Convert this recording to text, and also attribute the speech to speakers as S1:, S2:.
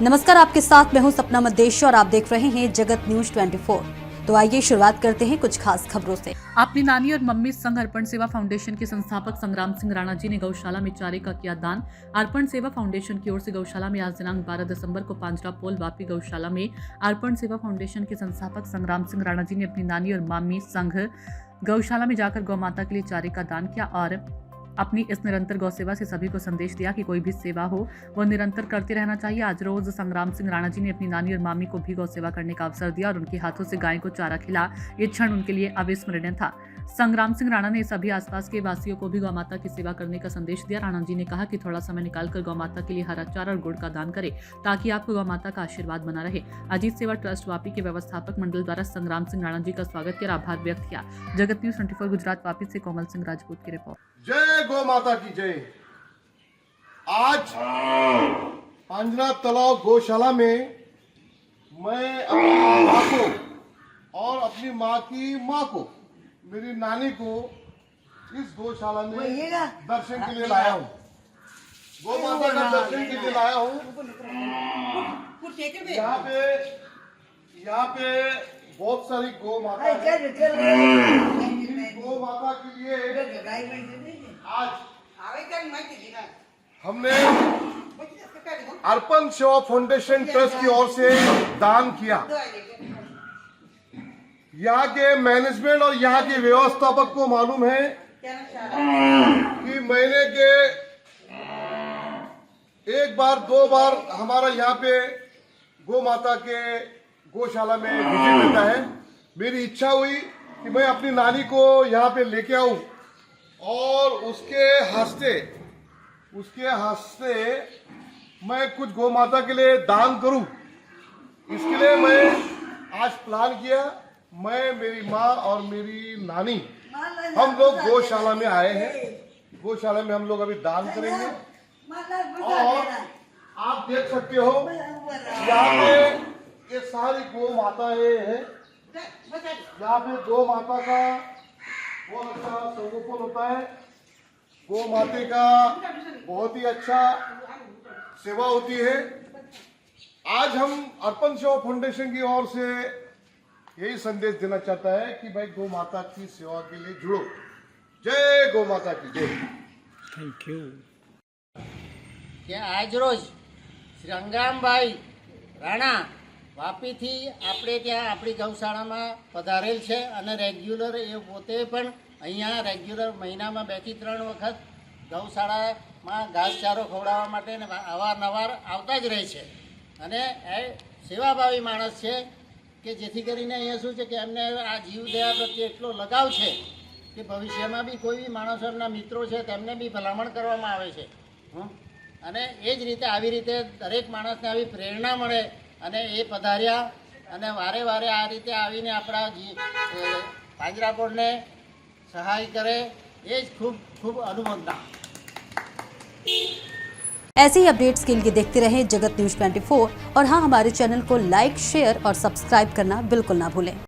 S1: नमस्कार, आपके साथ मैं हूं सपना मदेश और आप देख रहे हैं जगत न्यूज 24। तो आइए शुरुआत करते हैं कुछ खास खबरों से।
S2: अपनी नानी और मम्मी संघ अर्पण सेवा फाउंडेशन के संस्थापक संग्राम सिंह राणा जी ने गौशाला में चारे का किया दान। अर्पण सेवा फाउंडेशन की ओर से गौशाला में आज दिनांक 12 दिसंबर को पांजरा पोल वापी गौशाला में अर्पण सेवा फाउंडेशन के संस्थापक संग्राम सिंह राणा जी ने अपनी नानी और मम्मी संघ गौशाला में जाकर गौ माता के लिए चारे का दान किया और अपनी इस निरंतर गौ सेवा से सभी को संदेश दिया कि कोई भी सेवा हो वो निरंतर करते रहना चाहिए। आज रोज संग्राम सिंह राणा जी ने अपनी नानी और मामी को भी गौ सेवा करने का अवसर दिया और उनके हाथों से गाय को चारा खिला। ये क्षण उनके लिए अविस्मरणीय था। संग्राम सिंह राणा ने सभी आसपास के वासियों को भी गौ माता की सेवा करने का संदेश दिया। राणा जी ने कहा कि थोड़ा समय निकालकर गौ माता के लिए हरा चारा और गुड़ का दान करें ताकि आपको गौ माता का आशीर्वाद बना रहे। अजीत सेवा ट्रस्ट वापी के व्यवस्थापक मंडल द्वारा संग्राम सिंह राणा जी का स्वागत किया और आभार व्यक्त किया। जगत न्यूज 24 गुजरात वापी से कोमल सिंह राजपूत की रिपोर्ट।
S3: जय गौ माता की जय। आज पांजरा तालाब गौशाला में मैं अपनी माँ को और अपनी माँ की माँ को, मेरी नानी को इस गौशाला में दर्शन के लिए लाया हूँ। गौ माता का दर्शन के लिए लाया हूँ। यहाँ पे बहुत सारी गौ माता है। गौ माता के लिए आज हमने अर्पण सेवा फाउंडेशन ट्रस्ट की ओर से दान किया। यहाँ के मैनेजमेंट और यहाँ के व्यवस्थापक को मालूम है कि महीने के एक बार दो बार हमारा यहाँ पे गौ माता के गौशाला में विजिट रहता है। मेरी इच्छा हुई कि मैं अपनी नानी को यहाँ पे लेके आऊं और उसके हंसते मैं कुछ गौ माता के लिए दान करूं। इसके लिए मैं आज प्लान किया। मैं, मेरी माँ और मेरी नानी हम लोग गौशाला में आए हैं। गौशाला में हम लोग अभी दान करेंगे और आप देख सकते हो यहाँ पे ये सारी गौ माताएं हैं। यहाँ पे गौ माता का बहुत अच्छा संगोपन होता है। गौ माता का बहुत ही अच्छा सेवा होती है। आज हम अर्पण सेवा फाउंडेशन की ओर से यही संदेश देना चाहता है कि भाई गौ माता की सेवा के लिए जुड़ो। जय गौ माता की जय।
S4: Thank you.
S5: आज रोज संग्रामभाई राणा વાપીથી આપણે ત્યાં આપણી ગૌશાળામાં પધારેલ છે અને રેગ્યુલર એ પોતે પણ અહીંયા રેગ્યુલર મહિનામાં 2 થી 3 વખત ગૌશાળામાં ઘાસચારો ખવડાવવા માટે અવારનવાર આવતા જ રહે છે અને એ સેવાભાવી માણસ છે કે જેથી કરીને અહીંયા શું છે કે એમને આ જીવદયા પ્રત્યે એટલો લગાવ છે કે ભવિષ્યમાં બી કોઈ બી માણસો એમના મિત્રો છે તેમને બી ભલામણ કરવામાં આવે છે અને એ જ રીતે આવી રીતે દરેક માણસને આવી પ્રેરણા મળે અને એ પધાર્યા અને વારે વારે આ રીતે આવીને આપણા પાંજરાપોળને સહાય કરે એ જ ખૂબ ખૂબ અનુમોદના।
S1: ऐसे ही अपडेट्स के लिए देखते रहें जगत न्यूज 24 और हाँ, हमारे चैनल को लाइक, शेयर और सब्सक्राइब करना बिल्कुल ना भूलें।